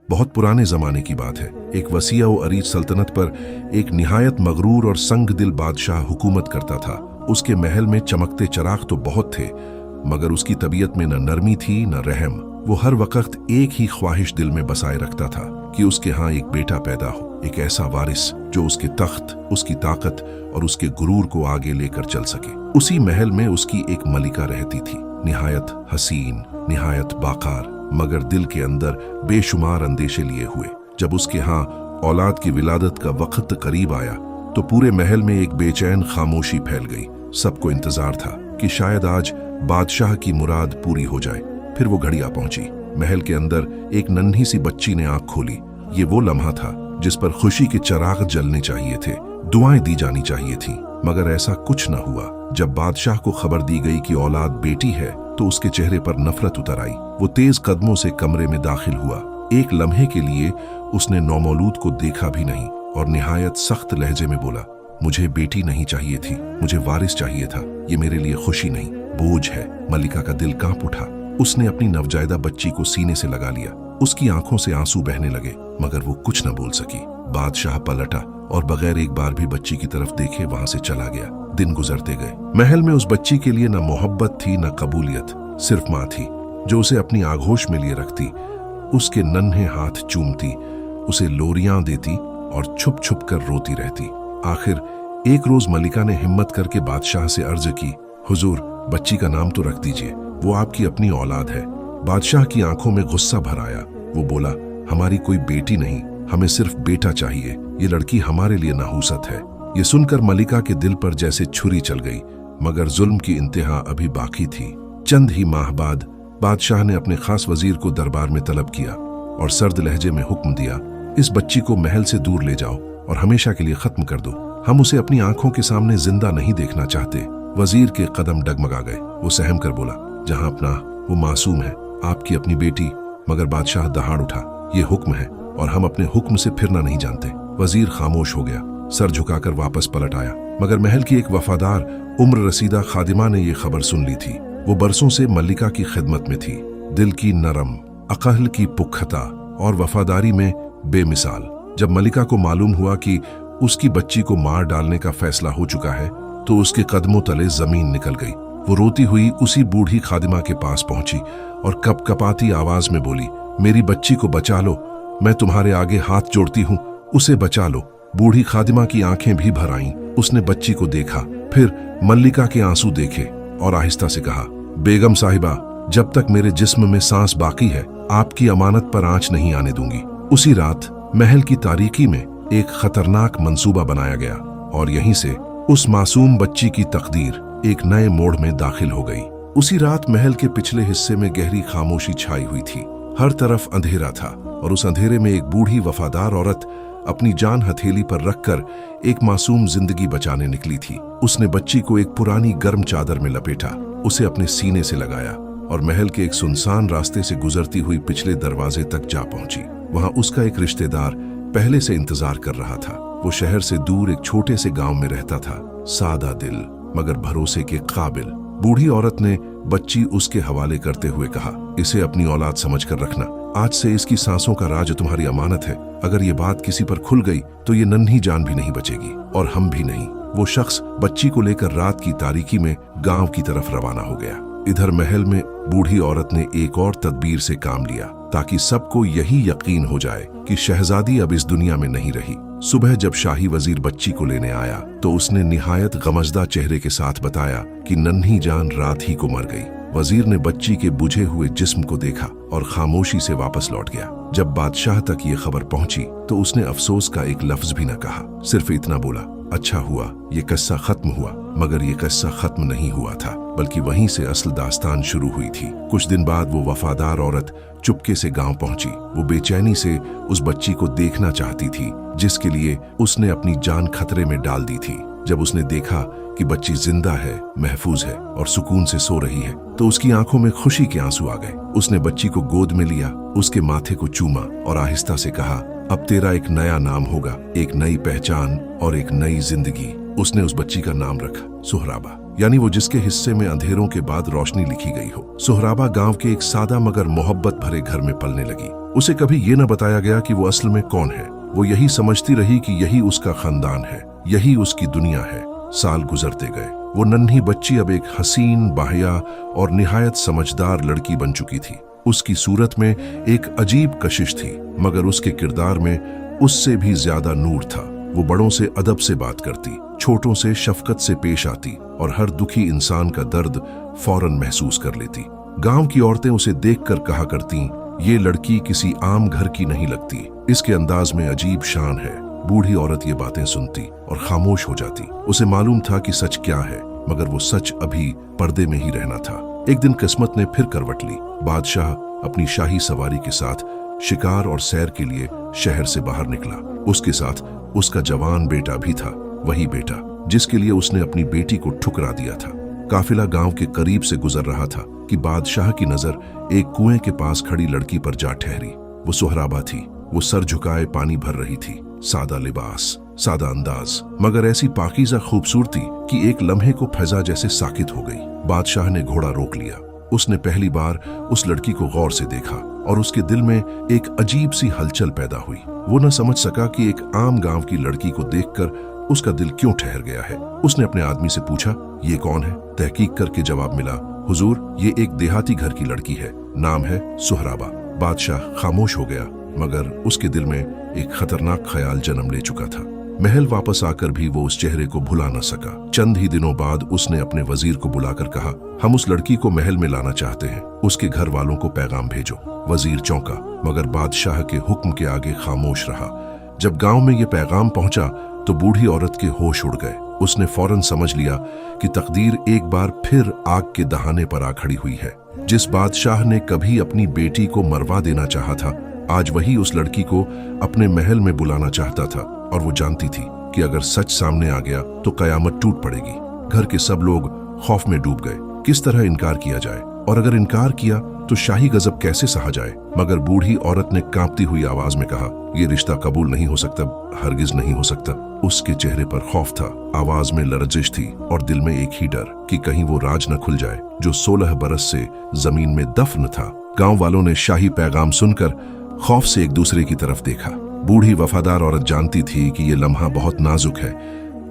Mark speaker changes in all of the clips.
Speaker 1: बहुत पुराने जमाने की बात है। एक वसीया व अरीज सल्तनत पर एक निहायत मगरूर और संग दिल बादशाह हुकूमत करता था। उसके महल में चमकते चिराग तो बहुत थे, मगर उसकी तबीयत में न नरमी थी न रहम। वो हर वक्त एक ही ख्वाहिश दिल में बसाए रखता था कि उसके यहाँ एक बेटा पैदा हो, एक ऐसा वारिस जो उसके तख्त, उसकी ताकत और उसके गुरूर को आगे लेकर चल सके। उसी महल में उसकी एक मलिका रहती थी, निहायत हसीन, निहायत बाकार, मगर दिल के अंदर बेशुमार अंदेशे लिए हुए। जब उसके यहाँ औलाद की विलादत का वक्त करीब आया तो पूरे महल में एक बेचैन खामोशी फैल गई। सबको इंतजार था कि शायद आज बादशाह की मुराद पूरी हो जाए। फिर वो घड़ी आ पहुंची। महल के अंदर एक नन्ही सी बच्ची ने आंख खोली। ये वो लम्हा था जिस पर खुशी के चिराग जलने चाहिए थे, दुआएं दी जानी चाहिए थी, मगर ऐसा कुछ न हुआ। जब बादशाह को खबर दी गई कि औलाद बेटी है तो उसके चेहरे पर नफरत उतर आई। वो तेज कदमों से कमरे में दाखिल हुआ। एक लम्हे के लिए उसने नौमौलूद को देखा भी नहीं और निहायत सख्त लहजे में बोला, मुझे बेटी नहीं चाहिए थी, मुझे वारिस चाहिए था। ये मेरे लिए खुशी नहीं, बोझ है। मलिका का दिल कांप उठा। उसने अपनी नवजायदा बच्ची को सीने से लगा लिया। उसकी आंखों से आंसू बहने लगे, मगर वो कुछ न बोल सकी। बादशाह पलटा और बगैर एक बार भी बच्ची की तरफ देखे वहां से चला गया। दिन गुजरते गए। महल में उस बच्ची के लिए न मोहब्बत थी न कबूलियत, सिर्फ माँ थी जो उसे अपनी आगोश में लिए रखती, उसके नन्हे हाथ चूमती, उसे लोरियां देती और छुप छुप कर रोती रहती। आखिर एक रोज मलिका ने हिम्मत करके बादशाह से अर्ज की, हुजूर, बच्ची का नाम तो रख दीजिए, वो आपकी अपनी औलाद है। बादशाह की आंखों में गुस्सा भर आया। वो बोला, हमारी कोई बेटी नहीं, हमें सिर्फ बेटा चाहिए। ये लड़की हमारे लिए नाहूसत है। ये सुनकर मलिका के दिल पर जैसे छुरी चल गई, मगर जुल्म की इंतहा अभी बाकी थी। चंद ही माह बाद बादशाह ने अपने खास वजीर को दरबार में तलब किया और सर्द लहजे में हुक्म दिया, इस बच्ची को महल से दूर ले जाओ और हमेशा के लिए खत्म कर दो। हम उसे अपनी आंखों के सामने जिंदा नहीं देखना चाहते। वजीर के कदम डगमगा गए। वो सहम कर बोला, जहां अपना, वो मासूम है, आपकी अपनी बेटी। मगर बादशाह दहाड़ उठा, ये हुक्म है और हम अपने हुक्म से फिरना नहीं जानते। वजीर खामोश हो गया, सर झुकाकर वापस पलट आया। मगर महल की एक वफादार उम्र रसीदा खादिमा ने यह खबर सुन ली थी। वो बरसों से मल्लिका की खिदमत में थी, दिल की नरम, अकल की पुख्ता और वफादारी में बेमिसाल। जब मल्लिका को मालूम हुआ कि उसकी बच्ची को मार डालने का फैसला हो चुका है तो उसके कदमों तले जमीन निकल गई। वो रोती हुई उसी बूढ़ी खादिमा के पास पहुंची और कपकपाती आवाज में बोली, मेरी बच्ची को बचा लो, मैं तुम्हारे आगे हाथ जोड़ती हूँ, उसे बचा लो। बूढ़ी खादिमा की आंखें भी भर आईं। उसने बच्ची को देखा, फिर मल्लिका के आंसू देखे और आहिस्ता से कहा, बेगम साहिबा, जब तक मेरे जिस्म में सांस बाकी है आपकी अमानत पर आंच नहीं आने दूंगी। उसी रात महल की तारीकी में एक खतरनाक मंसूबा बनाया गया और यहीं से उस मासूम बच्ची की तकदीर एक नए मोड़ में दाखिल हो गई। उसी रात महल के पिछले हिस्से में गहरी खामोशी छाई हुई थी। हर तरफ अंधेरा था और उस अंधेरे में एक बूढ़ी वफादार औरत अपनी जान हथेली पर रखकर एक मासूम जिंदगी बचाने निकली थी। उसने बच्ची को एक पुरानी गर्म चादर में लपेटा, उसे अपने सीने से लगाया और महल के एक सुनसान रास्ते से गुजरती हुई पिछले दरवाजे तक जा पहुंची। वहां उसका एक रिश्तेदार पहले से इंतजार कर रहा था। वो शहर से दूर एक छोटे से गांव में रहता था, सादा दिल मगर भरोसे के काबिल। बूढ़ी औरत ने बच्ची उसके हवाले करते हुए कहा, इसे अपनी औलाद समझकर रखना, आज से इसकी सांसों का राज तुम्हारी अमानत है। अगर ये बात किसी पर खुल गई तो ये नन्ही जान भी नहीं बचेगी और हम भी नहीं। वो शख्स बच्ची को लेकर रात की तारीकी में गांव की तरफ रवाना हो गया। इधर महल में बूढ़ी औरत ने एक और तदबीर से काम लिया ताकि सबको यही यकीन हो जाए कि शहजादी अब इस दुनिया में नहीं रही। सुबह जब शाही वजीर बच्ची को लेने आया तो उसने निहायत गमजदा चेहरे के साथ बताया कि नन्ही जान रात ही को मर गई। वजीर ने बच्ची के बुझे हुए जिस्म को देखा और खामोशी से वापस लौट गया। जब बादशाह तक ये खबर पहुंची तो उसने अफसोस का एक लफ्ज भी न कहा, सिर्फ इतना बोला, अच्छा हुआ ये किस्सा खत्म हुआ। मगर ये किस्सा खत्म नहीं हुआ था, बल्कि वहीं से असल दास्तान शुरू हुई थी। कुछ दिन बाद वो वफादार औरत चुपके से गांव पहुंची। वो बेचैनी से उस बच्ची को देखना चाहती थी जिसके लिए उसने अपनी जान खतरे में डाल दी थी। जब उसने देखा कि बच्ची जिंदा है, महफूज है और सुकून से सो रही है तो उसकी आंखों में खुशी के आंसू आ गए। उसने बच्ची को गोद में लिया, उसके माथे को चूमा और आहिस्ता से कहा, अब तेरा एक नया नाम होगा, एक नई पहचान और एक नई जिंदगी। उसने उस बच्ची का नाम रखा सोहराबा, यानी वो जिसके हिस्से में अंधेरों के बाद रोशनी लिखी गई हो। सोहराबा गांव के एक सादा मगर मोहब्बत भरे घर में पलने लगी। उसे कभी ये न बताया गया कि वो असल में कौन है। वो यही समझती रही कि यही उसका खानदान है, यही उसकी दुनिया है। साल गुजरते गए। वो नन्ही बच्ची अब एक हसीन, बाहिया और निहायत समझदार लड़की बन चुकी थी। उसकी सूरत में एक अजीब कशिश थी, मगर उसके किरदार में उससे भी ज्यादा नूर था। वो बड़ों से अदब से बात करती, छोटों से शफकत से पेश आती और हर दुखी इंसान का दर्द फौरन महसूस कर लेती। गांव की औरतें उसे देखकर कहा करती, ये लड़की किसी आम घर की नहीं लगती, इसके अंदाज में अजीब शान है। बूढ़ी औरत ये बातें सुनती और खामोश हो जाती। उसे मालूम था कि सच क्या है, मगर वो सच अभी पर्दे में ही रहना था। एक दिन किस्मत ने फिर करवट ली। बादशाह अपनी शाही सवारी के साथ शिकार और सैर के लिए शहर से बाहर निकला। उसके साथ उसका जवान बेटा भी था, वही बेटा जिसके लिए उसने अपनी बेटी को ठुकरा दिया था। काफिला गांव के करीब से गुजर रहा था कि बादशाह की नजर एक कुएं के पास खड़ी लड़की पर जा ठहरी। वो सोहराबा थी। वो सर झुकाए पानी भर रही थी। सादा लिबास, सादा अंदाज, मगर ऐसी पाकीज़ा खूबसूरती कि एक लम्हे को फजा जैसे साकित हो गई। बादशाह ने घोड़ा रोक लिया। उसने पहली बार उस लड़की को गौर से देखा और उसके दिल में एक अजीब सी हलचल पैदा हुई। वो न समझ सका कि एक आम गांव की लड़की को देखकर उसका दिल क्यों ठहर गया है। उसने अपने आदमी से पूछा, ये कौन है? तहकीक करके जवाब मिला, हुजूर, ये एक देहाती घर की लड़की है, नाम है सोहराबा। बादशाह खामोश हो गया, मगर उसके दिल में एक खतरनाक ख्याल जन्म ले चुका था। महल वापस आकर भी वो उस चेहरे को भुला न सका। चंद ही दिनों बाद उसने अपने वजीर को बुलाकर कहा, हम उस लड़की को महल में लाना चाहते हैं, उसके घर वालों को पैगाम भेजो। वजीर चौंका, मगर बादशाह के हुक्म के आगे खामोश रहा। जब गांव में ये पैगाम पहुंचा तो बूढ़ी औरत के होश उड़ गए। उसने फौरन समझ लिया कि तकदीर एक बार फिर आग के दहाने पर आ खड़ी हुई है। जिस बादशाह ने कभी अपनी बेटी को मरवा देना चाहा था, आज वही उस लड़की को अपने महल में बुलाना चाहता था। और वो जानती थी कि अगर सच सामने आ गया तो कयामत टूट पड़ेगी। घर के सब लोग खौफ में डूब गए। किस तरह इनकार किया जाए, और अगर इनकार किया तो शाही गजब कैसे सहा जाए। मगर बूढ़ी औरत ने कांपती हुई आवाज में कहा, यह रिश्ता कबूल नहीं हो सकता, हरगिज नहीं हो सकता। उसके चेहरे पर खौफ था, आवाज में लरजिश थी और दिल में एक ही डर कि कहीं वो राज न खुल जाए जो 16 बरस से जमीन में दफन था। गांव वालों ने शाही पैगाम सुनकर खौफ से एक दूसरे की तरफ देखा। बूढ़ी वफादार औरत जानती थी कि ये लम्हा बहुत नाजुक है।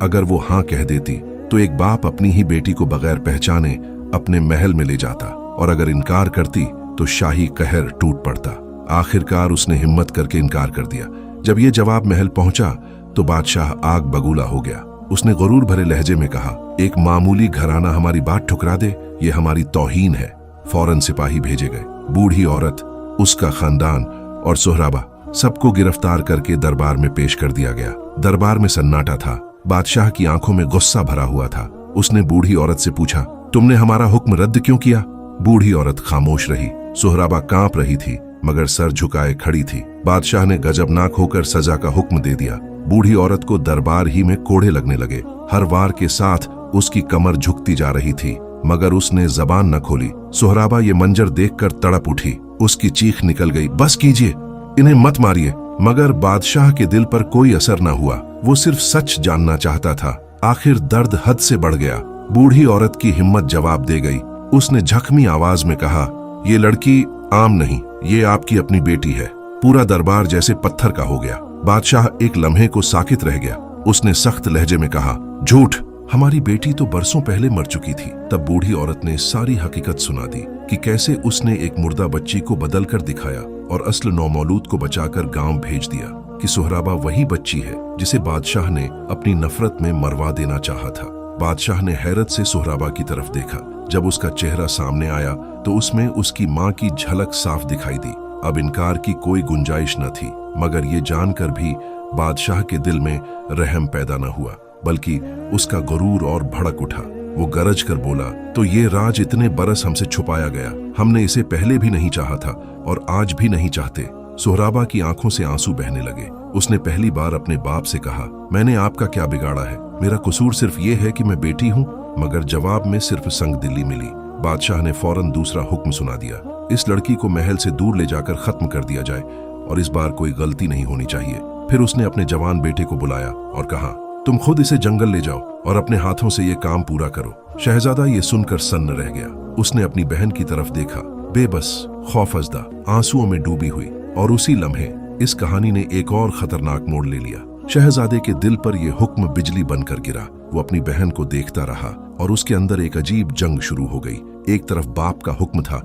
Speaker 1: अगर वो हाँ कह देती तो एक बाप अपनी ही बेटी को बगैर पहचाने अपने महल में ले जाता, और अगर इनकार करती तो शाही कहर टूट पड़ता। आखिरकार उसने हिम्मत करके इनकार कर दिया। जब ये जवाब महल पहुंचा तो बादशाह आग बगूला हो गया। उसने गुरूर भरे लहजे में कहा, एक मामूली घराना हमारी बात ठुकरा दे, ये हमारी तौहीन है। फौरन सिपाही भेजे गए। बूढ़ी औरत, उसका खानदान और सोहराबा सबको गिरफ्तार करके दरबार में पेश कर दिया गया। दरबार में सन्नाटा था। बादशाह की आंखों में गुस्सा भरा हुआ था। उसने बूढ़ी औरत से पूछा, तुमने हमारा हुक्म रद्द क्यों किया? बूढ़ी औरत खामोश रही। सोहराबा कांप रही थी, मगर सर झुकाए खड़ी थी। बादशाह ने गजबनाक होकर सजा का हुक्म दे दिया। बूढ़ी औरत को दरबार ही में कोड़े लगने लगे। हर वार के साथ उसकी कमर झुकती जा रही थी, मगर उसने जबान न खोली। सोहराबा ये मंजर देखकर तड़प उठी। उसकी चीख निकल गई, बस कीजिए, इन्हें मत मारिए। मगर बादशाह के दिल पर कोई असर न हुआ। वो सिर्फ सच जानना चाहता था। आखिर दर्द हद से बढ़ गया। बूढ़ी औरत की हिम्मत जवाब दे गई। उसने झखमी आवाज में कहा, ये लड़की आम नहीं, ये आपकी अपनी बेटी है। पूरा दरबार जैसे पत्थर का हो गया। बादशाह एक लम्हे को साकित रह गया। उसने सख्त लहजे में कहा, झूठ, हमारी बेटी तो बरसों पहले मर चुकी थी। तब बूढ़ी औरत ने सारी हकीकत सुना दी कि कैसे उसने एक मुर्दा बच्ची को बदल कर दिखाया और असल नौमौलूद को बचाकर गांव भेज दिया, कि सोहराबा वही बच्ची है जिसे बादशाह ने अपनी नफरत में मरवा देना चाहा था। बादशाह ने हैरत से सोहराबा की तरफ देखा। जब उसका चेहरा सामने आया तो उसमें उसकी माँ की झलक साफ दिखाई दी। अब इनकार की कोई गुंजाइश न थी, मगर ये जानकर भी बादशाह के दिल में रहम पैदा न हुआ, बल्कि उसका गुरूर और भड़क उठा। वो गरज कर बोला, तो ये राज इतने बरस हमसे छुपाया गया, हमने इसे पहले भी नहीं चाहा था और आज भी नहीं चाहते। सोहराबा की आंखों से आंसू बहने लगे। उसने पहली बार अपने बाप से कहा, मैंने आपका क्या बिगाड़ा है? मेरा कसूर सिर्फ ये है कि मैं बेटी हूँ। मगर जवाब में सिर्फ संगदिली मिली। बादशाह ने फौरन दूसरा हुक्म सुना दिया, इस लड़की को महल से दूर ले जाकर खत्म कर दिया जाए, और इस बार कोई गलती नहीं होनी चाहिए। फिर उसने अपने जवान बेटे को बुलाया और कहा, तुम खुद इसे जंगल ले जाओ और अपने हाथों से ये काम पूरा करो। शहजादा ये सुनकर सन्न रह गया। उसने अपनी बहन की तरफ देखा, बेबस, खौफजदा, आंसुओं में डूबी हुई। और उसी लम्हे इस कहानी ने एक और खतरनाक मोड़ ले लिया। शहजादे के दिल पर यह हुक्म बिजली बनकर गिरा। वो अपनी बहन को देखता रहा और उसके अंदर एक अजीब जंग शुरू हो गई। एक तरफ बाप का हुक्म था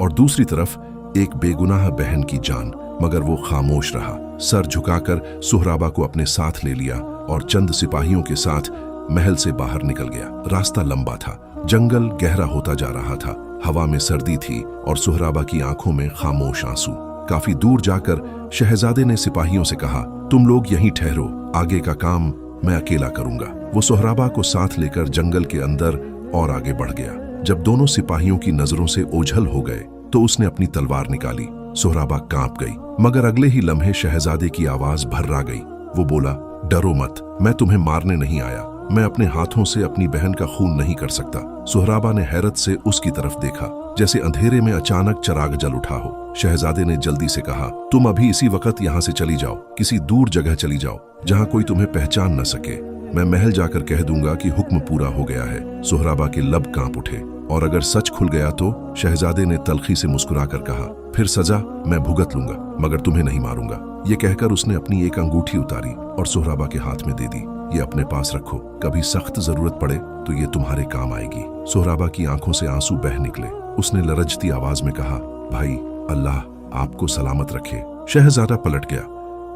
Speaker 1: और दूसरी तरफ एक बेगुनाह बहन की जान। मगर वो खामोश रहा। सर झुकाकर सुहराबा को अपने साथ ले लिया और चंद सिपाहियों के साथ महल से बाहर निकल गया। रास्ता लंबा था, जंगल गहरा होता जा रहा था, हवा में सर्दी थी और सुहराबा की आंखों में खामोश आंसू। काफी दूर जाकर शहजादे ने सिपाहियों से कहा, तुम लोग यहीं ठहरो, आगे का काम मैं अकेला करूंगा। वो सुहराबा को साथ लेकर जंगल के अंदर और आगे बढ़ गया। जब दोनों सिपाहियों की नजरों से ओझल हो गए तो उसने अपनी तलवार निकाली। सुहराबा कांप गई, मगर अगले ही लम्हे शहजादे की आवाज भर्रा गई। वो बोला, डरो मत, मैं तुम्हें मारने नहीं आया। मैं अपने हाथों से अपनी बहन का खून नहीं कर सकता। सुहराबा ने हैरत से उसकी तरफ देखा, जैसे अंधेरे में अचानक चिराग जल उठा हो। शहजादे ने जल्दी से कहा, तुम अभी इसी वक्त यहाँ से चली जाओ, किसी दूर जगह चली जाओ जहाँ कोई तुम्हें पहचान न सके। मैं महल जाकर कह दूंगा कि हुक्म पूरा हो गया है। सुहराबा के लब कांप उठे, और अगर सच खुल गया तो? शहजादे ने तलखी से मुस्कुराकर कहा, फिर सजा मैं भुगत लूंगा, मगर तुम्हें नहीं मारूंगा। ये कहकर उसने अपनी एक अंगूठी उतारी और सुहराबा के हाथ में दे दी। ये अपने पास रखो, कभी सख्त जरूरत पड़े तो ये तुम्हारे काम आएगी। सुहराबा की आंखों से आंसू बह निकले। उसने लरजती आवाज में कहा, भाई, अल्लाह आपको सलामत रखे। शहजादा पलट गया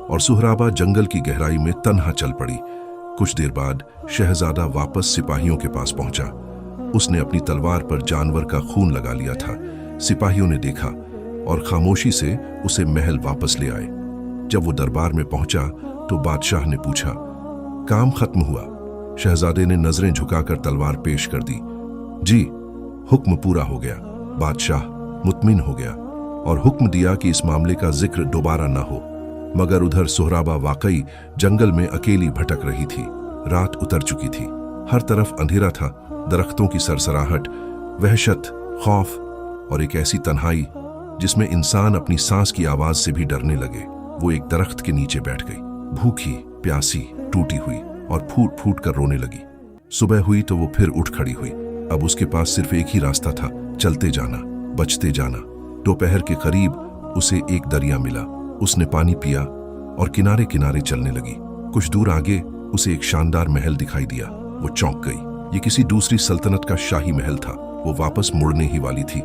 Speaker 1: और सुहराबा जंगल की गहराई में तन्हा चल पड़ी। कुछ देर बाद शहजादा वापस सिपाहियों के पास पहुंचा। उसने अपनी तलवार पर जानवर का खून लगा लिया था। सिपाहियों ने देखा और खामोशी से उसे महल वापस ले आए। जब वो दरबार में पहुंचा तो बादशाह ने पूछा, काम खत्म हुआ? शहजादे ने नजरें झुकाकर तलवार पेश कर दी। जी, हुक्म पूरा हो गया। बादशाह मुतमिन हो गया और हुक्म दिया कि इस मामले का जिक्र दोबारा न हो। मगर उधर सुहराबा वाकई जंगल में अकेली भटक रही थी। रात उतर चुकी थी, हर तरफ अंधेरा था। दरख्तों की सरसराहट, वहशत, खौफ और एक ऐसी तन्हाई जिसमें इंसान अपनी सांस की आवाज से भी डरने लगे। वो एक दरख्त के नीचे बैठ गई, भूखी, प्यासी, टूटी हुई, और फूट फूट कर रोने लगी। सुबह हुई तो वो फिर उठ खड़ी हुई। अब उसके पास सिर्फ एक ही रास्ता था, चलते जाना, बचते जाना। दोपहर के करीब उसे एक दरिया मिला। उसने पानी पिया और किनारे किनारे चलने लगी। कुछ दूर आगे उसे एक शानदार महल दिखाई दिया। वो चौंक गई। ये किसी दूसरी सल्तनत का शाही महल था। वो वापस मुड़ने ही वाली थी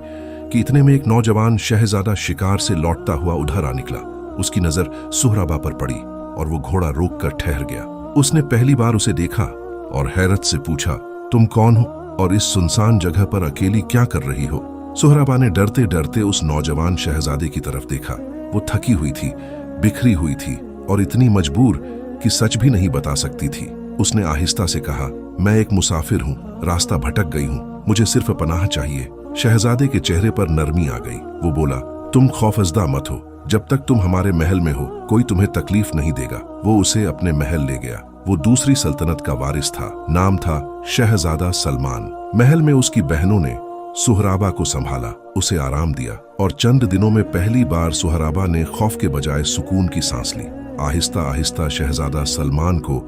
Speaker 1: कि इतने में एक नौजवान शहजादा शिकार से लौटता हुआ उधर आ निकला। उसकी नजर सुहराबा पर पड़ी और वो घोड़ा रोककर ठहर गया। उसने पहली बार उसे देखा और हैरत से पूछा, तुम कौन हो और इस सुनसान जगह पर अकेली क्या कर रही हो? सुहराबा ने डरते डरते उस नौजवान शहजादे की तरफ देखा। वो थकी हुई थी, बिखरी हुई थी और इतनी मजबूर कि सच भी नहीं बता सकती थी। उसने आहिस्ता से कहा, मैं एक मुसाफिर हूँ, रास्ता भटक गई हूँ, मुझे सिर्फ पनाह चाहिए। शहजादे के चेहरे पर नरमी आ गई। वो बोला, तुम खौफजदा मत हो, जब तक तुम हमारे महल में हो कोई तुम्हें तकलीफ नहीं देगा। वो उसे अपने महल ले गया। वो दूसरी सल्तनत का वारिस था, नाम था शहजादा सलमान। महल में उसकी बहनों ने सुहराबा को संभाला, उसे आराम दिया और चंद दिनों में पहली बार सुहराबा ने खौफ के बजाय सुकून की सांस ली। आहिस्ता आहिस्ता शहजादा सलमान को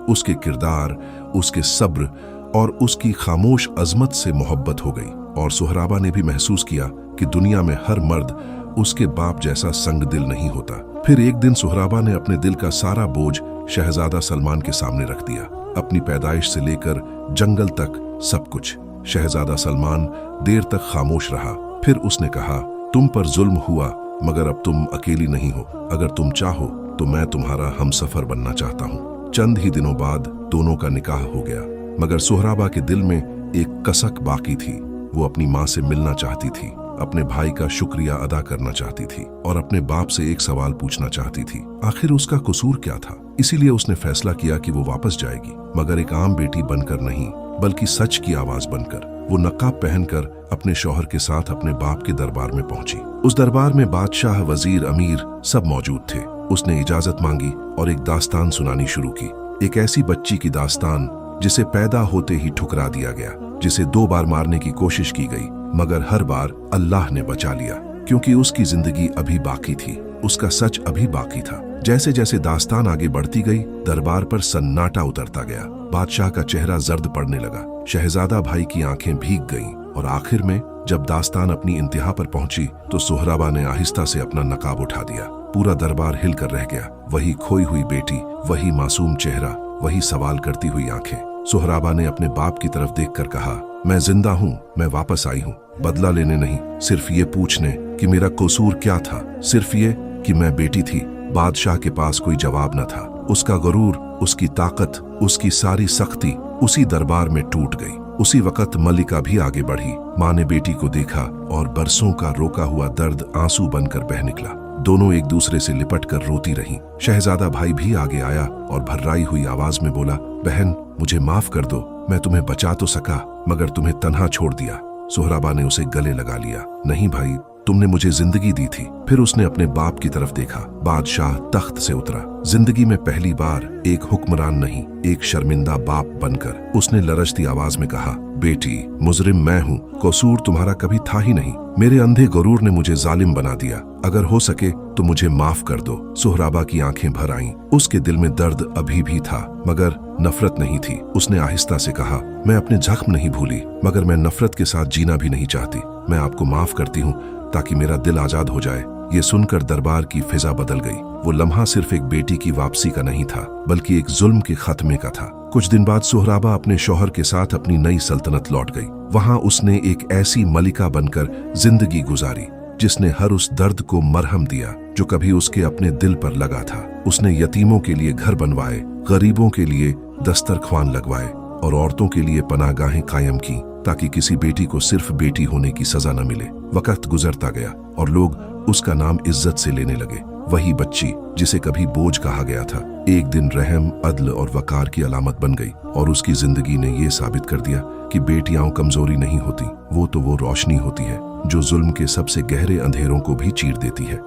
Speaker 1: उसके किरदार, उसके सब्र और उसकी खामोश अजमत से मोहब्बत हो गई। और सुहराबा ने भी महसूस किया कि दुनिया में हर मर्द उसके बाप जैसा संग दिल नहीं होता। फिर एक दिन सुहराबा ने अपने दिल का सारा बोझ शहजादा सलमान के सामने रख दिया, अपनी पैदाइश से लेकर जंगल तक सब कुछ। शहजादा सलमान देर तक खामोश रहा। फिर उसने कहा, तुम पर जुल्म हुआ, मगर अब तुम अकेली नहीं हो। अगर तुम चाहो तो मैं तुम्हारा हमसफर बनना चाहता हूँ। चंद ही दिनों बाद दोनों का निकाह हो गया, मगर सुहराबा के दिल में एक कसक बाकी थी। वो अपनी माँ से मिलना चाहती थी, अपने भाई का शुक्रिया अदा करना चाहती थी और अपने बाप से एक सवाल पूछना चाहती थी, आखिर उसका कसूर क्या था। इसीलिए उसने फैसला किया कि वो वापस जाएगी, मगर एक आम बेटी बनकर नहीं, बल्कि सच की आवाज बनकर। वो नकाब पहनकर अपने शौहर के साथ अपने बाप के दरबार में पहुंची। उस दरबार में बादशाह, वजीर, अमीर सब मौजूद थे। उसने इजाजत मांगी और एक दास्तान सुनानी शुरू की। एक ऐसी बच्ची की दास्तान जिसे पैदा होते ही ठुकरा दिया गया, जिसे 2 बार मारने की कोशिश की गई, मगर हर बार अल्लाह ने बचा लिया, क्योंकि उसकी जिंदगी अभी बाकी थी, उसका सच अभी बाकी था। जैसे जैसे दास्तान आगे बढ़ती गई, दरबार पर सन्नाटा उतरता गया। बादशाह का चेहरा जर्द पड़ने लगा। शहजादा भाई की आंखें भीग गईं और आखिर में जब दास्तान अपनी इंतहा पर पहुंची तो सोहराबा ने आहिस्ता से अपना नकाब उठा दिया। पूरा दरबार हिलकर रह गया। वही खोई हुई बेटी, वही मासूम चेहरा, वही सवाल करती हुई आंखें। सोहराबा ने अपने बाप की तरफ देखकर कहा, मैं जिंदा हूँ, मैं वापस आई हूँ, बदला लेने नहीं, सिर्फ ये पूछने कि मेरा कसूर क्या था, सिर्फ ये कि मैं बेटी थी। बादशाह के पास कोई जवाब न था। उसका गरूर, उसकी ताकत, उसकी सारी सख्ती उसी दरबार में टूट गई। उसी वक्त मलिका भी आगे बढ़ी। माँ ने बेटी को देखा और बरसों का रोका हुआ दर्द आंसू बनकर बह निकला। दोनों एक दूसरे से लिपटकर रोती रहीं। शहजादा भाई भी आगे आया और भर्राई हुई आवाज में बोला, बहन मुझे माफ कर दो, मैं तुम्हें बचा तो सका मगर तुम्हें तन्हा छोड़ दिया। सोहराबा ने उसे गले लगा लिया। नहीं भाई, तुमने मुझे जिंदगी दी थी। फिर उसने अपने बाप की तरफ देखा। बादशाह तख्त से उतरा। जिंदगी में पहली बार एक हुक्मरान नहीं, एक शर्मिंदा बाप बनकर उसने लरजती आवाज में कहा, बेटी मुजरिम मैं हूँ, कसूर तुम्हारा कभी था ही नहीं। मेरे अंधे गरूर ने मुझे जालिम बना दिया। अगर हो सके तो मुझे माफ कर दो। सोहराबा की आंखें भर आईं। उसके दिल में दर्द अभी भी था मगर नफरत नहीं थी। उसने आहिस्ता से कहा, मैं अपने जख्म नहीं भूली मगर मैं नफरत के साथ जीना भी नहीं चाहती। मैं आपको माफ करती हूँ ताकि मेरा दिल आजाद हो जाए। ये सुनकर दरबार की फिजा बदल गई। वो लम्हा सिर्फ एक बेटी की वापसी का नहीं था बल्कि एक जुल्म के खात्मे का था। कुछ दिन बाद सोहराबा अपने शौहर के साथ अपनी नई सल्तनत लौट गई। वहां उसने एक ऐसी मलिका बनकर जिंदगी गुजारी जिसने हर उस दर्द को मरहम दिया जो कभी उसके अपने दिल पर लगा था। उसने यतीमों के लिए घर बनवाए, गरीबों के लिए दस्तरख्वान लगवाए और औरतों के लिए पनाहगाहें कायम की ताकि किसी बेटी को सिर्फ बेटी होने की सजा न मिले। वक्त गुजरता गया और लोग उसका नाम इज्जत से लेने लगे। वही बच्ची जिसे कभी बोझ कहा गया था एक दिन रहम, अदल और वकार की अलामत बन गई और उसकी जिंदगी ने यह साबित कर दिया कि बेटियां कमजोरी नहीं होती, वो रोशनी होती है जो जुल्म के सबसे गहरे अंधेरों को भी चीर देती है।